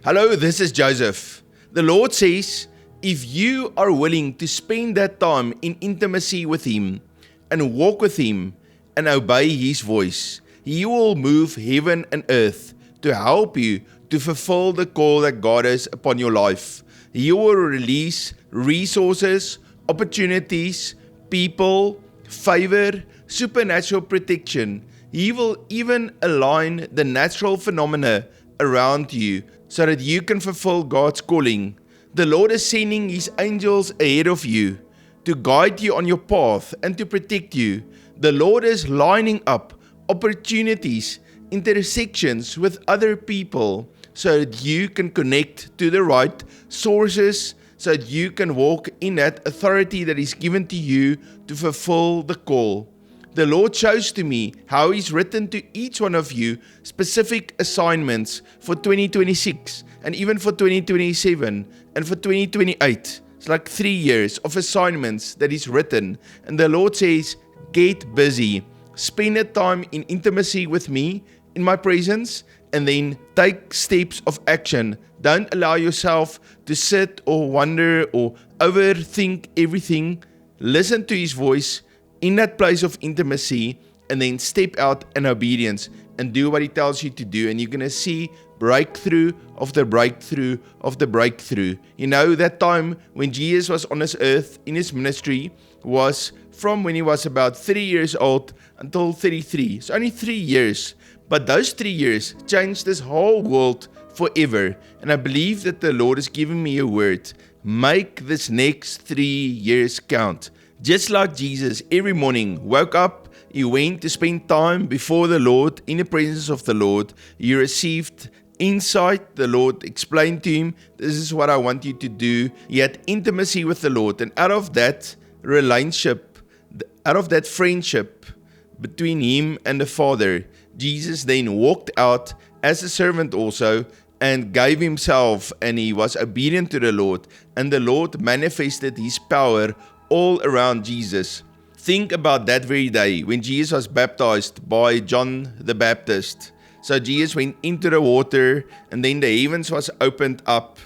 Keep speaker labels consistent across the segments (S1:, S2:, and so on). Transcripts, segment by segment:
S1: Hello, this is Joseph. The Lord says, if you are willing to spend that time in intimacy with Him and walk with Him and obey His voice, He will move heaven and earth to help you to fulfill the call that God has upon your life. He will release resources, opportunities, people, favor, supernatural protection. He will even align the natural phenomena around you so that you can fulfill God's calling. The Lord is sending His angels ahead of you to guide you on your path and to protect you. The Lord is lining up opportunities, intersections with other people so that you can connect to the right sources, so that you can walk in that authority that is given to you to fulfill the call. The Lord shows to me how He's written to each one of you specific assignments for 2026 and even for 2027 and for 2028. It's like 3 years of assignments that He's written. And the Lord says, get busy. Spend that time in intimacy with me, in my presence, and then take steps of action. Don't allow yourself to sit or wonder or overthink everything. Listen to His voice in that place of intimacy, and then step out in obedience and do what He tells you to do. And you're going to see breakthrough of the breakthrough of the breakthrough. You know, that time when Jesus was on this earth in His ministry was from when He was about 3 years old until 33. It's only 3 years. But those 3 years changed this whole world forever. And I believe that the Lord has given me a word. Make this next 3 years count. Just like Jesus, every morning woke up, He went to spend time before the Lord, in the presence of the Lord. He received insight. The Lord explained to him, this is what I want you to do. He had intimacy with the Lord. And out of that relationship, out of that friendship between Him and the Father, Jesus then walked out as a servant also and gave Himself, and He was obedient to the Lord. And the Lord manifested His power all around Jesus. Think about that very day when Jesus was baptized by John the Baptist. So Jesus went into the water, and then the heavens was opened up,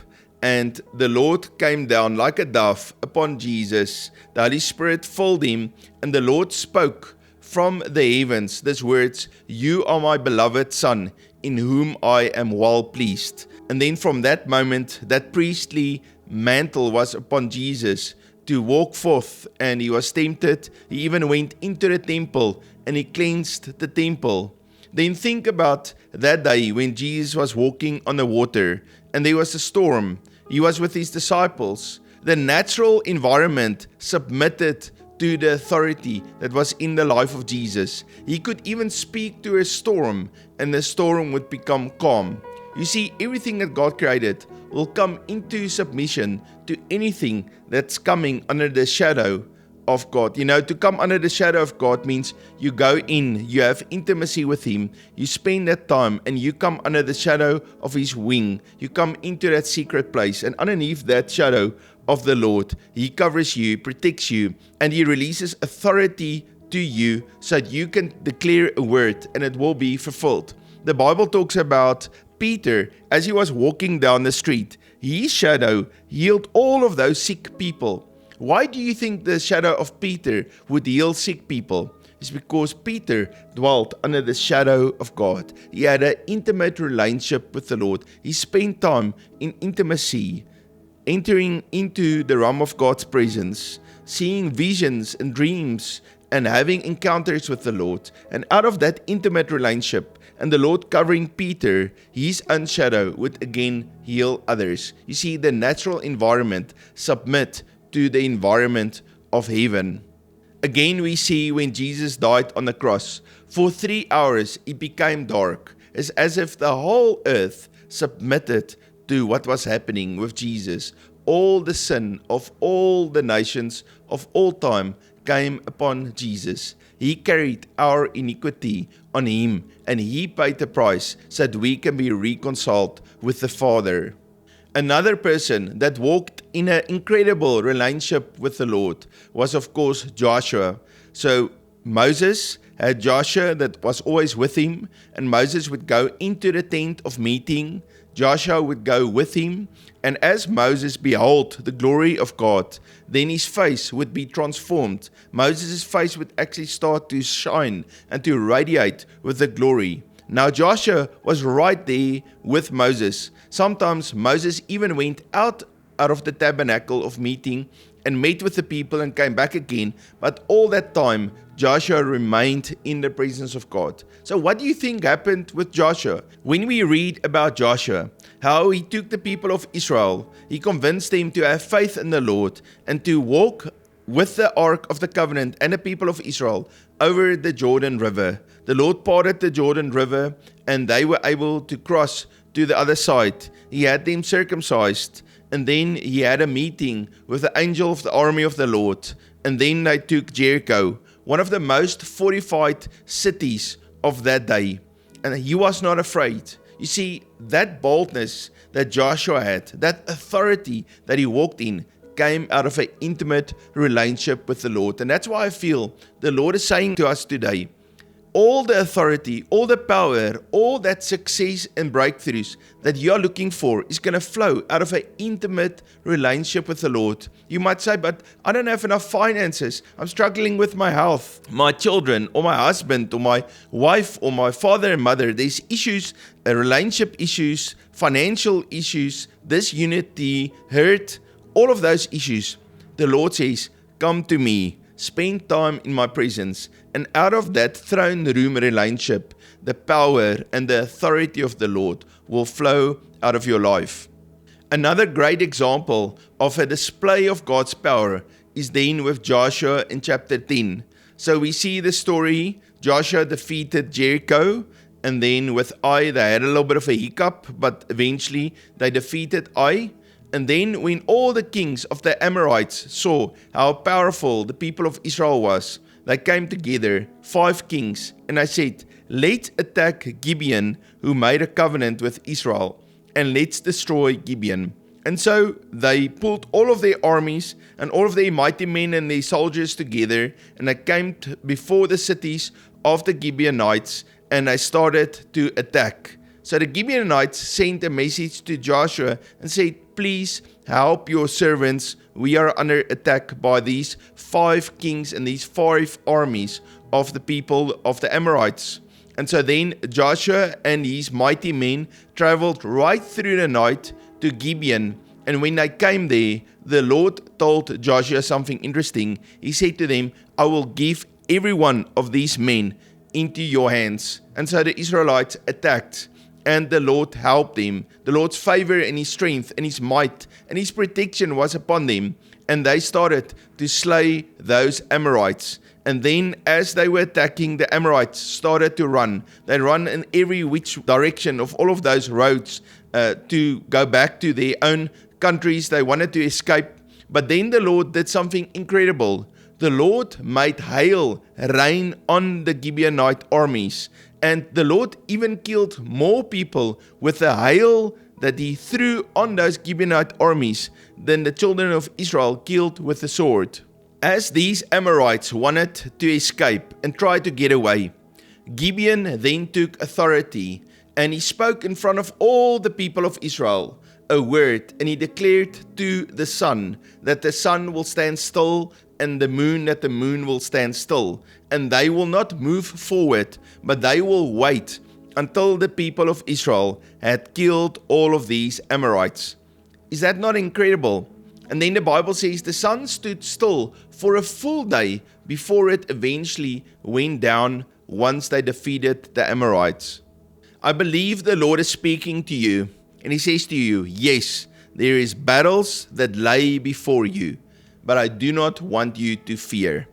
S1: and the Lord came down like a dove upon Jesus. The Holy Spirit filled Him, and the Lord spoke from the heavens these words, "You are my beloved Son, in whom I am well pleased." And then from that moment, that priestly mantle was upon Jesus to walk forth, and He was tempted. He even went into the temple and He cleansed the temple. Then think about that day when Jesus was walking on the water and there was a storm. He was with His disciples. The natural environment submitted to the authority that was in the life of Jesus. He could even speak to a storm and the storm would become calm. You see, everything that God created will come into submission to anything that's coming under the shadow of God. You know, to come under the shadow of God means you go in, you have intimacy with Him, you spend that time, and you come under the shadow of His wing. You come into that secret place, and underneath that shadow of the Lord, He covers you, protects you, and He releases authority to you so that you can declare a word and it will be fulfilled. The Bible talks about Peter, as he was walking down the street, his shadow healed all of those sick people. Why do you think the shadow of Peter would heal sick people? It's because Peter dwelt under the shadow of God. He had an intimate relationship with the Lord. He spent time in intimacy, entering into the realm of God's presence, seeing visions and dreams, and having encounters with the Lord. And out of that intimate relationship, and the Lord covering Peter, His own shadow would again heal others. You see, the natural environment submit to the environment of heaven. Again, we see when Jesus died on the cross, for 3 hours it became dark. It's as if the whole earth submitted to what was happening with Jesus. All the sin of all the nations of all time came upon Jesus. He carried our iniquity on Him, and He paid the price so that we can be reconciled with the Father. Another person that walked in an incredible relationship with the Lord was, of course, Joshua. So Moses had Joshua that was always with him, and Moses would go into the tent of meeting Joshua would go with him, and as Moses beheld the glory of God, then his face would be transformed. Moses' face would actually start to shine and to radiate with the glory. Now Joshua was right there with Moses. Sometimes Moses even went out of the tabernacle of meeting and met with the people and came back again. But all that time, Joshua remained in the presence of God. So what do you think happened with Joshua? When we read about Joshua, how he took the people of Israel, he convinced them to have faith in the Lord and to walk with the Ark of the Covenant and the people of Israel over the Jordan River. The Lord parted the Jordan River and they were able to cross to the other side. He had them circumcised, and then he had a meeting with the angel of the army of the Lord, and then they took Jericho, one of the most fortified cities of that day, and he was not afraid. You see, that boldness that Joshua had, that authority that he walked in, came out of an intimate relationship with the Lord. And that's why I feel the Lord is saying to us today, all the authority, all the power, all that success and breakthroughs that you're looking for is going to flow out of an intimate relationship with the Lord. You might say, but I don't have enough finances. I'm struggling with my health, my children, or my husband, or my wife, or my father and mother. There's issues, relationship issues, financial issues, disunity, hurt, all of those issues. The Lord says, come to me. Spend time in my presence, and out of that throne room relationship, the power and the authority of the Lord will flow out of your life. Another great example of a display of God's power is then with Joshua in chapter 10. So we see the story, Joshua defeated Jericho, and then with Ai, they had a little bit of a hiccup, but eventually they defeated Ai. And then when all the kings of the Amorites saw how powerful the people of Israel was, they came together, 5 kings, and they said, let's attack Gibeon, who made a covenant with Israel, and let's destroy Gibeon. And so they pulled all of their armies and all of their mighty men and their soldiers together, and they came before the cities of the Gibeonites, and they started to attack. So the Gibeonites sent a message to Joshua and said, please help your servants. We are under attack by these 5 kings and these 5 armies of the people of the Amorites. And so then Joshua and his mighty men traveled right through the night to Gibeon. And when they came there, the Lord told Joshua something interesting. He said to them, I will give every one of these men into your hands. And so the Israelites attacked. And the Lord helped them. The Lord's favor and His strength and His might and His protection was upon them. And they started to slay those Amorites. And then as they were attacking, the Amorites started to run. They run in every which direction of all of those roads to go back to their own countries. They wanted to escape. But then the Lord did something incredible. The Lord made hail rain on the Gibeonite armies. And the Lord even killed more people with the hail that He threw on those Gibeonite armies than the children of Israel killed with the sword. As these Amorites wanted to escape and try to get away, Gibeon then took authority, and he spoke in front of all the people of Israel a word, and he declared to the sun that the sun will stand still, and the moon that the moon will stand still, and they will not move forward, but they will wait until the people of Israel had killed all of these Amorites. Is that not incredible? And then the Bible says the sun stood still for a full day before it eventually went down once they defeated the Amorites. I believe the Lord is speaking to you, and He says to you, yes, there is battles that lay before you, but I do not want you to fear.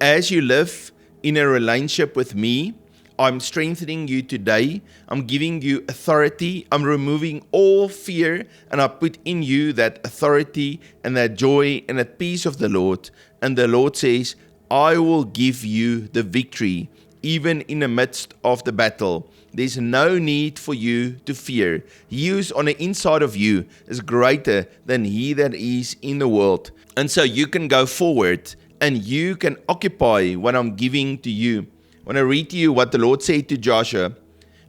S1: As you live in a relationship with me, I'm strengthening you today. I'm giving you authority. I'm removing all fear, and I put in you that authority and that joy and that peace of the Lord. And the Lord says, I will give you the victory, even in the midst of the battle. There's no need for you to fear. He who's on the inside of you is greater than he that is in the world. And so you can go forward and you can occupy what I'm giving to you. I want to read to you what the Lord said to Joshua.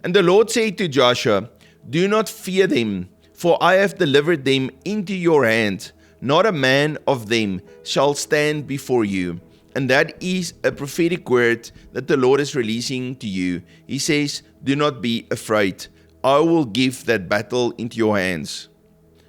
S1: And the Lord said to Joshua, Do not fear them, for I have delivered them into your hand. Not a man of them shall stand before you. And that is a prophetic word that the Lord is releasing to you. He says, do not be afraid. I will give that battle into your hands.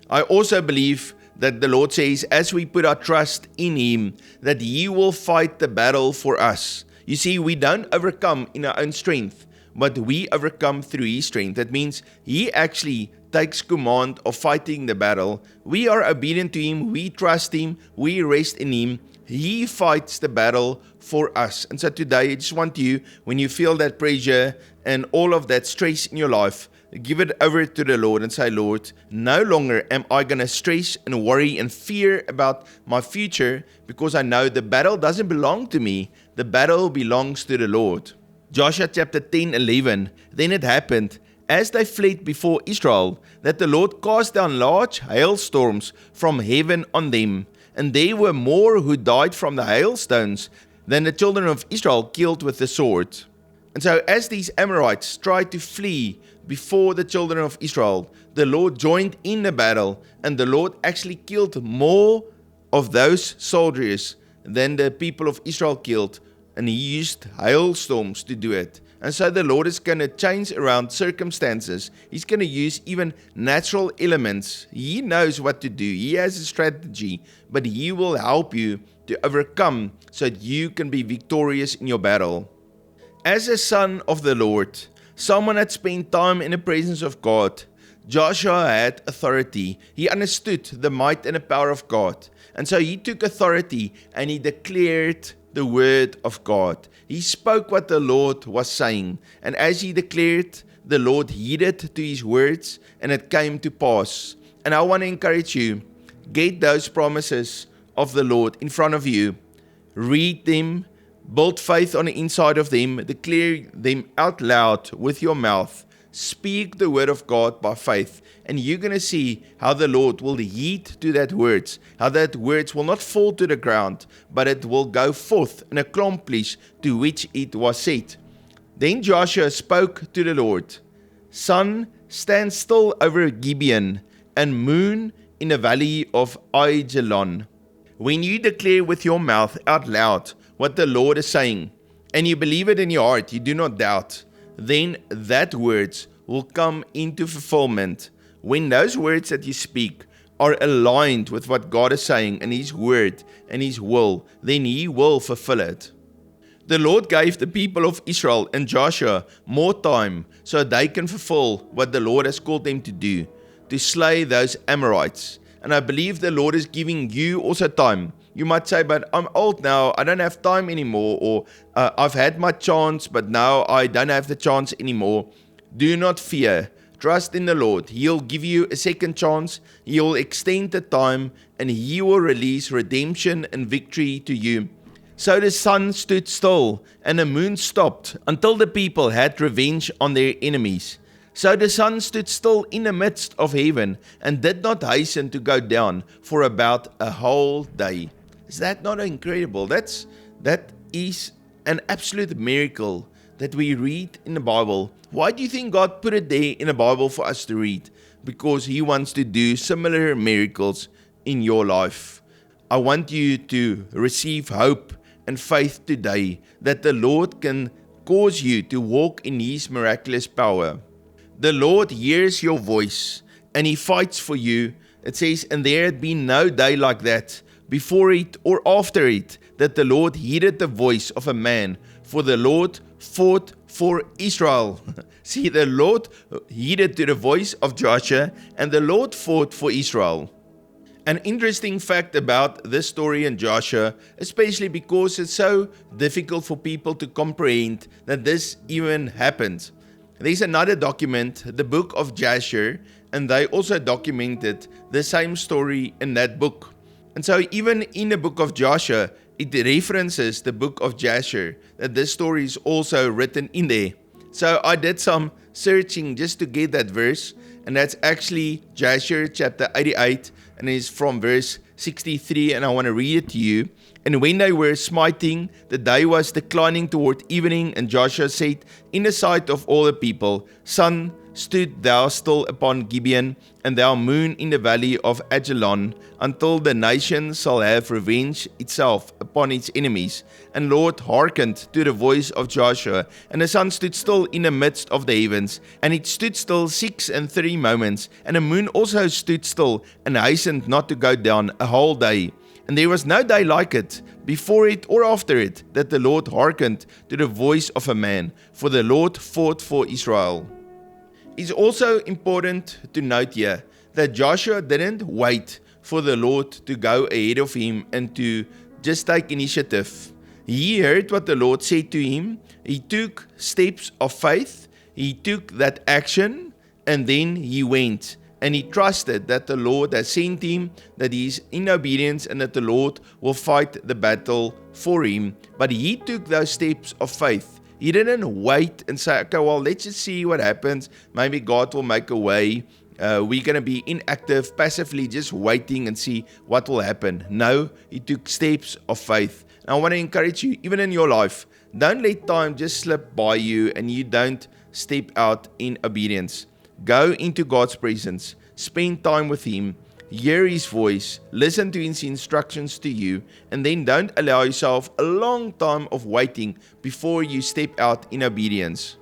S1: I also believe that the Lord says, as we put our trust in Him, that He will fight the battle for us. You see, we don't overcome in our own strength, but we overcome through His strength. That means He actually takes command of fighting the battle. We are obedient to Him, we trust Him, we rest in Him. He fights the battle for us. And so today, I just want you, when you feel that pressure and all of that stress in your life, give it over to the Lord and say, Lord, no longer am I going to stress and worry and fear about my future, because I know the battle doesn't belong to me. The battle belongs to the Lord. Joshua chapter 10:11. Then it happened, as they fled before Israel, that the Lord cast down large hailstorms from heaven on them. And there were more who died from the hailstones than the children of Israel killed with the sword. And so as these Amorites tried to flee before the children of Israel, the Lord joined in the battle, and the Lord actually killed more of those soldiers than the people of Israel killed, and He used hailstorms to do it. And so the Lord is going to change around circumstances. He's going to use even natural elements. He knows what to do. He has a strategy, but He will help you to overcome so that you can be victorious in your battle. As a son of the Lord, someone that spent time in the presence of God, Joshua had authority. He understood the might and the power of God. And so he took authority and he declared the word of God. He spoke what the Lord was saying. And as he declared, the Lord heeded to his words, and it came to pass. And I want to encourage you, get those promises of the Lord in front of you. Read them. Build faith on the inside of them. Declare them out loud with your mouth. Speak the word of God by faith, and you're going to see how the Lord will heed to that words, how that words will not fall to the ground, but it will go forth and accomplish to which it was said. Then Joshua spoke to the Lord, Sun, stand still over Gibeon, and moon in the valley of Aijalon. When you declare with your mouth out loud what the Lord is saying, and you believe it in your heart, you do not doubt, then that words will come into fulfillment. When those words that you speak are aligned with what God is saying and His word and His will, then He will fulfill it. The Lord gave the people of Israel and Joshua more time so they can fulfill what the Lord has called them to do, to slay those Amorites. And I believe the Lord is giving you also time. You might say, but I'm old now, I don't have time anymore, or I've had my chance, but now I don't have the chance anymore. Do not fear. Trust in the Lord. He'll give you a second chance. He'll extend the time, and He will release redemption and victory to you. So the sun stood still, and the moon stopped, until the people had revenge on their enemies. So the sun stood still in the midst of heaven, and did not hasten to go down for about a whole day. Is that not incredible? That is an absolute miracle that we read in the Bible. Why do you think God put it there in the Bible for us to read? Because He wants to do similar miracles in your life. I want you to receive hope and faith today that the Lord can cause you to walk in His miraculous power. The Lord hears your voice and He fights for you. It says, and there had been no day like that, before it or after it, that the Lord heeded the voice of a man, for the Lord fought for Israel. See, the Lord heeded to the voice of Joshua, and the Lord fought for Israel. An interesting fact about this story in Joshua, especially because it's so difficult for people to comprehend that this even happened. There's another document, the book of Jasher, and they also documented the same story in that book. And so even in the book of Joshua, it references the book of Jasher, that this story is also written in there. So I did some searching just to get that verse, and that's actually Jasher chapter 88, and it's from verse 63, and I want to read it to you. And when they were smiting, the day was declining toward evening, and Joshua said in the sight of all the people, Sun, stood thou still upon Gibeon, and thou moon in the valley of Ajalon, until the nation shall have revenged itself upon its enemies. And Lord hearkened to the voice of Joshua, and the sun stood still in the midst of the heavens, and it stood still 6 and 3 moments, and the moon also stood still, and hastened not to go down a whole day. And there was no day like it, before it or after it, that the Lord hearkened to the voice of a man, for the Lord fought for Israel. It's also important to note here that Joshua didn't wait for the Lord to go ahead of him and to just take initiative. He heard what the Lord said to him, he took steps of faith, he took that action, and then he went. And he trusted that the Lord has sent him, that he is in obedience, and that the Lord will fight the battle for him. But he took those steps of faith. He didn't wait and say, okay, well, let's just see what happens. Maybe God will make a way. We're going to be inactive, passively just waiting and see what will happen. No, he took steps of faith. And I want to encourage you, even in your life, don't let time just slip by you and you don't step out in obedience. Go into God's presence, spend time with Him, hear His voice, listen to His instructions to you, and then don't allow yourself a long time of waiting before you step out in obedience.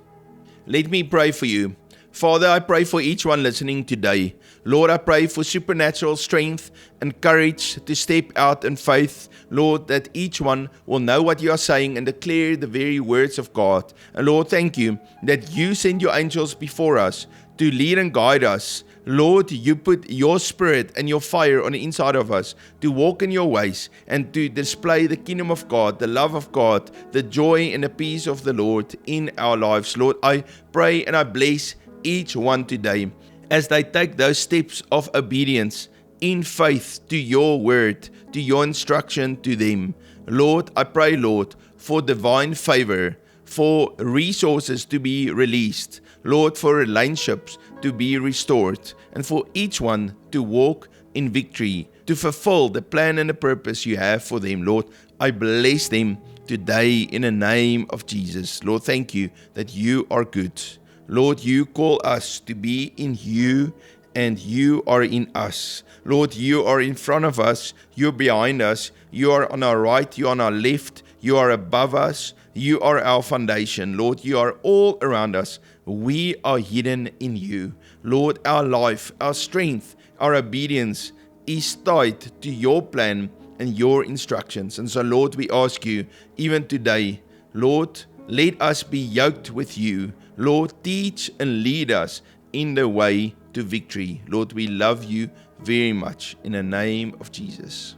S1: Let me pray for you. Father, I pray for each one listening today. Lord, I pray for supernatural strength and courage to step out in faith. Lord, that each one will know what you are saying and declare the very words of God. And Lord, thank you that you send your angels before us to lead and guide us. Lord, you put your spirit and your fire on the inside of us to walk in your ways and to display the kingdom of God, the love of God, the joy and the peace of the Lord in our lives. Lord, I pray and I bless each one today as they take those steps of obedience in faith to your word, to your instruction to them. Lord, I pray, Lord, for divine favor, for resources to be released, Lord, for relationships to be restored, and for each one to walk in victory, to fulfill the plan and the purpose you have for them. Lord, I bless them today in the name of Jesus. Lord, thank you that you are good. Lord, you call us to be in you and you are in us. Lord, you are in front of us, you're behind us, you are on our right, you are on our left, you are above us, you are our foundation. Lord, you are all around us. We are hidden in you. Lord, our life, our strength, our obedience is tied to your plan and your instructions. And so, Lord, we ask you, even today, Lord, let us be yoked with you. Lord, teach and lead us in the way to victory. Lord, we love you very much in the name of Jesus.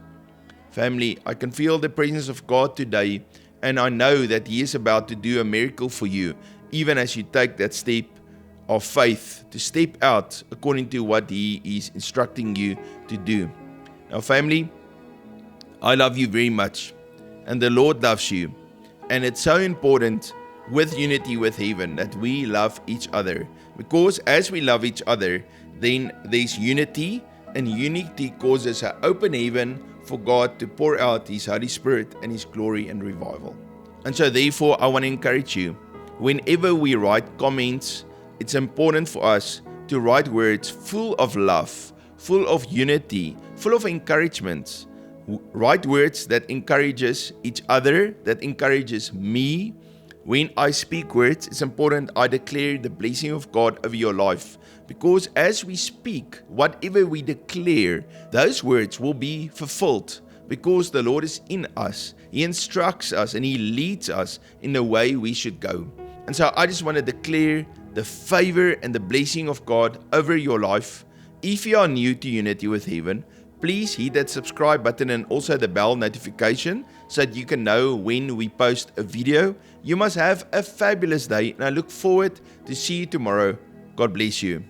S1: Family, I can feel the presence of God today, and I know that He is about to do a miracle for you, even as you take that step of faith to step out according to what He is instructing you to do. Now, family, I love you very much, and the Lord loves you, and it's so important with unity with heaven that we love each other, because as we love each other, then there's unity, and unity causes an open heaven for God to pour out His Holy Spirit and His glory and revival. And so therefore, I want to encourage you, whenever we write comments, it's important for us to write words full of love, full of unity, full of encouragement. Write words that encourages each other, that encourages me. When I speak words, it's important I declare the blessing of God over your life. Because as we speak, whatever we declare, those words will be fulfilled. Because the Lord is in us. He instructs us and He leads us in the way we should go. And so I just want to declare the favor and the blessing of God over your life. If you are new to Unity with Heaven, please hit that subscribe button and also the bell notification so that you can know when we post a video. You must have a fabulous day, and I look forward to see you tomorrow. God bless you.